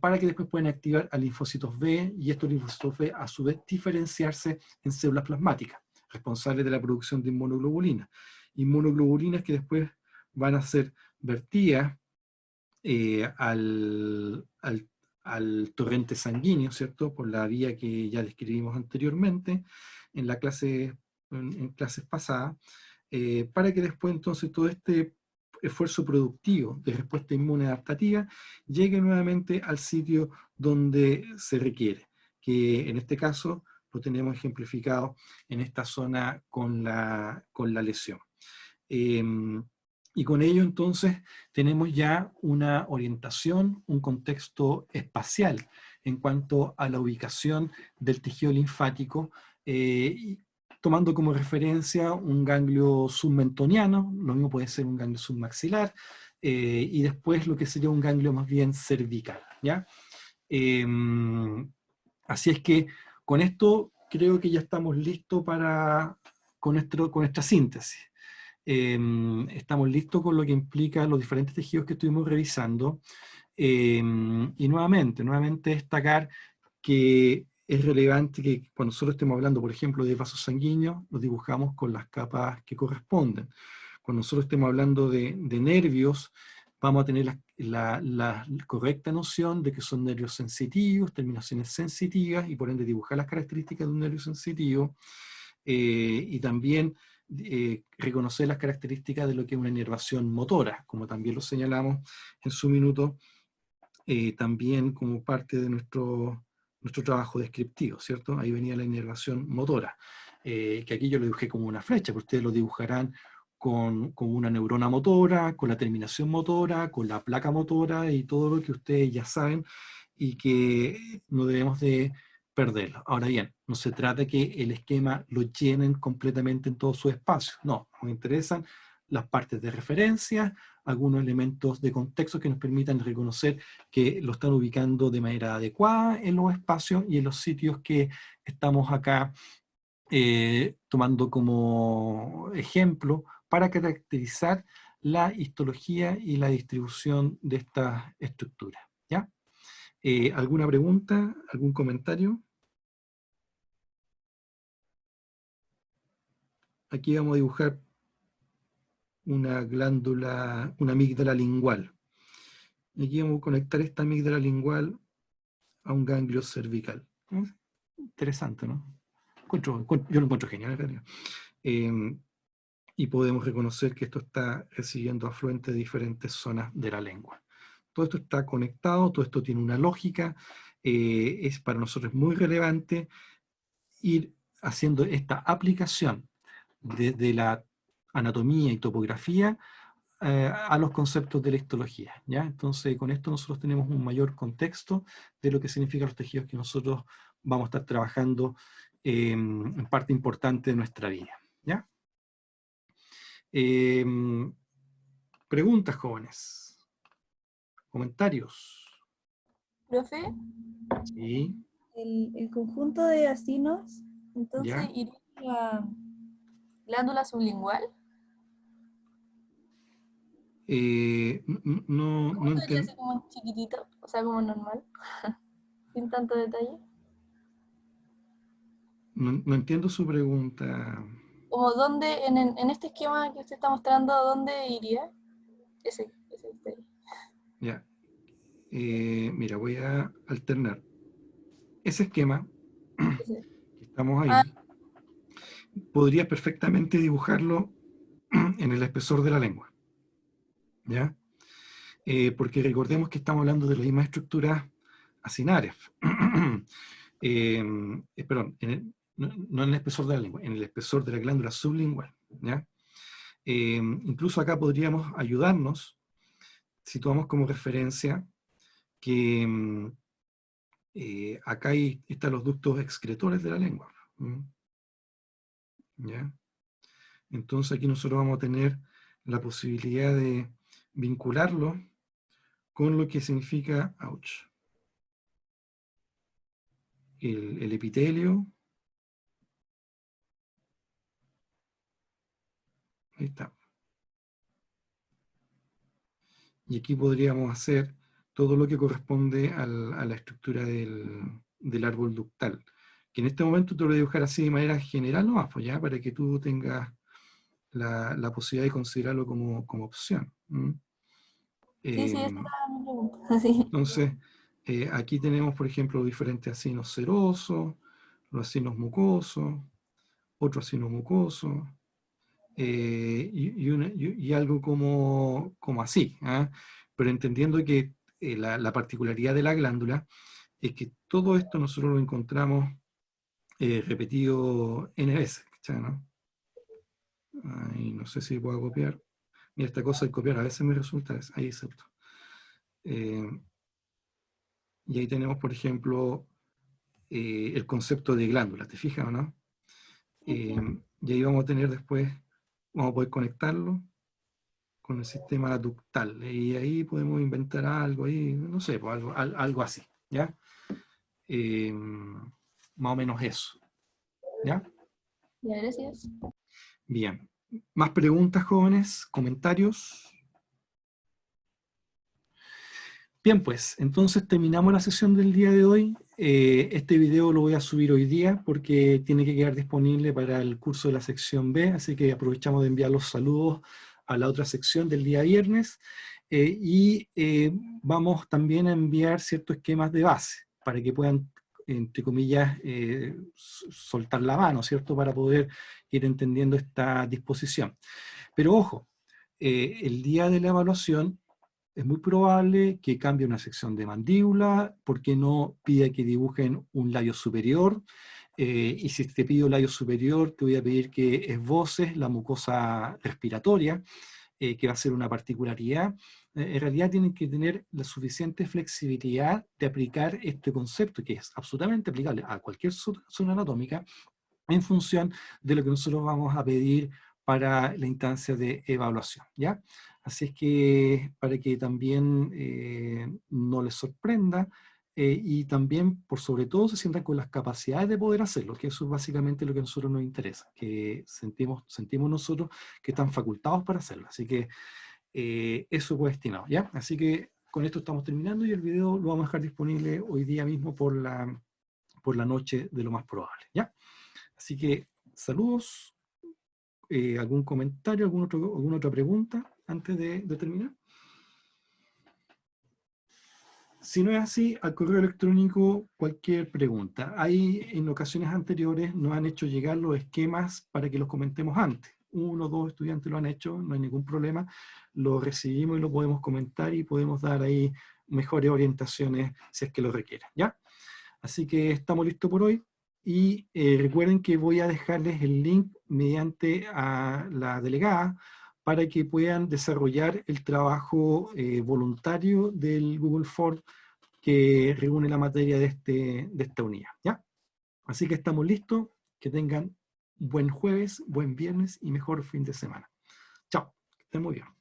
S1: para que después puedan activar a linfocitos B, y estos linfocitos B a su vez diferenciarse en células plasmáticas, responsables de la producción de inmunoglobulinas. Inmunoglobulinas que después van a ser vertidas al torrente sanguíneo, ¿cierto?, por la vía que ya describimos anteriormente en clases pasadas, para que después entonces todo este esfuerzo productivo de respuesta inmune adaptativa llegue nuevamente al sitio donde se requiere, que en este caso lo tenemos ejemplificado en esta zona con la lesión. Y con ello entonces tenemos ya una orientación, un contexto espacial en cuanto a la ubicación del tejido linfático, y tomando como referencia un ganglio submentoniano, lo mismo puede ser un ganglio submaxilar, y después lo que sería un ganglio más bien cervical, ¿ya? Así es que con esto creo que ya estamos listos con nuestra síntesis. Estamos listos con lo que implica los diferentes tejidos que estuvimos revisando. Y nuevamente destacar que es relevante que cuando nosotros estemos hablando, por ejemplo, de vasos sanguíneos, los dibujamos con las capas que corresponden. Cuando nosotros estemos hablando de nervios, vamos a tener la correcta noción de que son nervios sensitivos, terminaciones sensitivas, y por ende dibujar las características de un nervio sensitivo, y también reconocer las características de lo que es una inervación motora, como también lo señalamos en su minuto, también como parte de nuestro trabajo descriptivo, ¿cierto? Ahí venía la inervación motora, que aquí yo lo dibujé como una flecha, pero ustedes lo dibujarán con una neurona motora, con la terminación motora, con la placa motora y todo lo que ustedes ya saben y que no debemos de perderlo. Ahora bien, no se trata que el esquema lo llenen completamente en todo su espacio, no, nos interesan las partes de referencia, algunos elementos de contexto que nos permitan reconocer que lo están ubicando de manera adecuada en los espacios y en los sitios que estamos acá tomando como ejemplo para caracterizar la histología y la distribución de estas estructuras, ¿ya? ¿Alguna pregunta? ¿Algún comentario? Aquí vamos a dibujar una glándula, una amígdala lingual. Y aquí vamos a conectar esta amígdala lingual a un ganglio cervical. Interesante, ¿no? Yo lo encuentro genial, en realidad. Y podemos reconocer que esto está recibiendo afluentes de diferentes zonas de la lengua. Todo esto está conectado, todo esto tiene una lógica, es para nosotros muy relevante ir haciendo esta aplicación de la anatomía y topografía a los conceptos de la histología, ¿ya? Entonces, con esto nosotros tenemos un mayor contexto de lo que significan los tejidos que nosotros vamos a estar trabajando en parte importante de nuestra vida, ¿ya? Preguntas, jóvenes. Comentarios.
S4: Profe,
S1: Sí,
S4: el conjunto de acinos, entonces
S1: ya.
S4: iría a la glándula sublingual.
S1: No
S4: ¿Cómo sería
S1: entiendo.
S4: así como chiquitito? O sea, como normal, sin tanto detalle.
S1: No entiendo su pregunta.
S4: Como dónde, en este esquema que usted está mostrando, ¿dónde iría? Ese está ahí.
S1: Ya. Mira, voy a alternar. Ese esquema
S4: Ese.
S1: que estamos
S4: Ah,
S1: ahí, podría perfectamente dibujarlo en el espesor de la lengua, ¿ya? Porque recordemos que estamos hablando de las mismas estructuras acinares. Perdón, no en el espesor de la lengua, en el espesor de la glándula sublingual, ¿ya? Incluso acá podríamos ayudarnos si tomamos como referencia que acá están los ductos excretores de la lengua, ¿ya? Entonces aquí nosotros vamos a tener la posibilidad de vincularlo con lo que significa, el epitelio. Ahí está. Y aquí podríamos hacer todo lo que corresponde a la estructura del árbol ductal, que en este momento te lo voy a dibujar así de manera general nomás, pues ya, para que tú tengas la posibilidad de considerarlo como opción.
S4: sí, esa
S1: Eh,
S4: era mi pregunta. Sí.
S1: entonces, aquí tenemos, por ejemplo, diferentes acinos serosos, los acinos mucosos, otros acinos mucosos, y algo como así, ¿ah? Pero entendiendo que la particularidad de la glándula es que todo esto nosotros lo encontramos repetido n veces, ¿cachai, no? Ahí no sé si puedo copiar. Mira, esta cosa de copiar a veces me resulta, ahí excepto. Y ahí tenemos, por ejemplo, el concepto de glándula, ¿te fijas o no? Y ahí vamos a tener después, vamos a poder conectarlo con el sistema ductal. Y ahí podemos inventar algo, ahí, no sé, pues algo así, ¿ya? Más o menos eso, ¿ya?
S4: Ya, gracias.
S1: Bien. ¿Más preguntas, jóvenes? ¿Comentarios? Bien, pues, entonces terminamos la sesión del día de hoy. Este video lo voy a subir hoy día porque tiene que quedar disponible para el curso de la sección B, así que aprovechamos de enviar los saludos a la otra sección del día viernes. Vamos también a enviar ciertos esquemas de base para que puedan, entre comillas, soltar la mano, ¿cierto? Para poder ir entendiendo esta disposición. Pero ojo, el día de la evaluación es muy probable que cambie una sección de mandíbula, porque no pide que dibujen un labio superior, y si te pido labio superior, te voy a pedir que esboces la mucosa respiratoria, que va a ser una particularidad. En realidad tienen que tener la suficiente flexibilidad de aplicar este concepto, que es absolutamente aplicable a cualquier zona anatómica, en función de lo que nosotros vamos a pedir para la instancia de evaluación, ¿ya? Así es que para que también no les sorprenda y también, por sobre todo, se sientan con las capacidades de poder hacerlo, que eso es básicamente lo que a nosotros nos interesa, que sentimos nosotros que están facultados para hacerlo. Así que eso fue destinado, ¿ya? Así que con esto estamos terminando y el video lo vamos a dejar disponible hoy día mismo por la noche de lo más probable, ¿ya? Así que, saludos. ¿Algún comentario, alguna otra pregunta antes de terminar? Si no es así, al correo electrónico cualquier pregunta. Ahí en ocasiones anteriores nos han hecho llegar los esquemas para que los comentemos antes. 1 o 2 estudiantes lo han hecho, no hay ningún problema. Lo recibimos y lo podemos comentar y podemos dar ahí mejores orientaciones si es que lo requieren, ¿ya? Así que estamos listos por hoy. Y recuerden que voy a dejarles el link mediante a la delegada para que puedan desarrollar el trabajo voluntario del Google Form que reúne la materia de esta unidad, ¿ya? Así que estamos listos. Que tengan buen jueves, buen viernes y mejor fin de semana. Chao, que estén muy bien.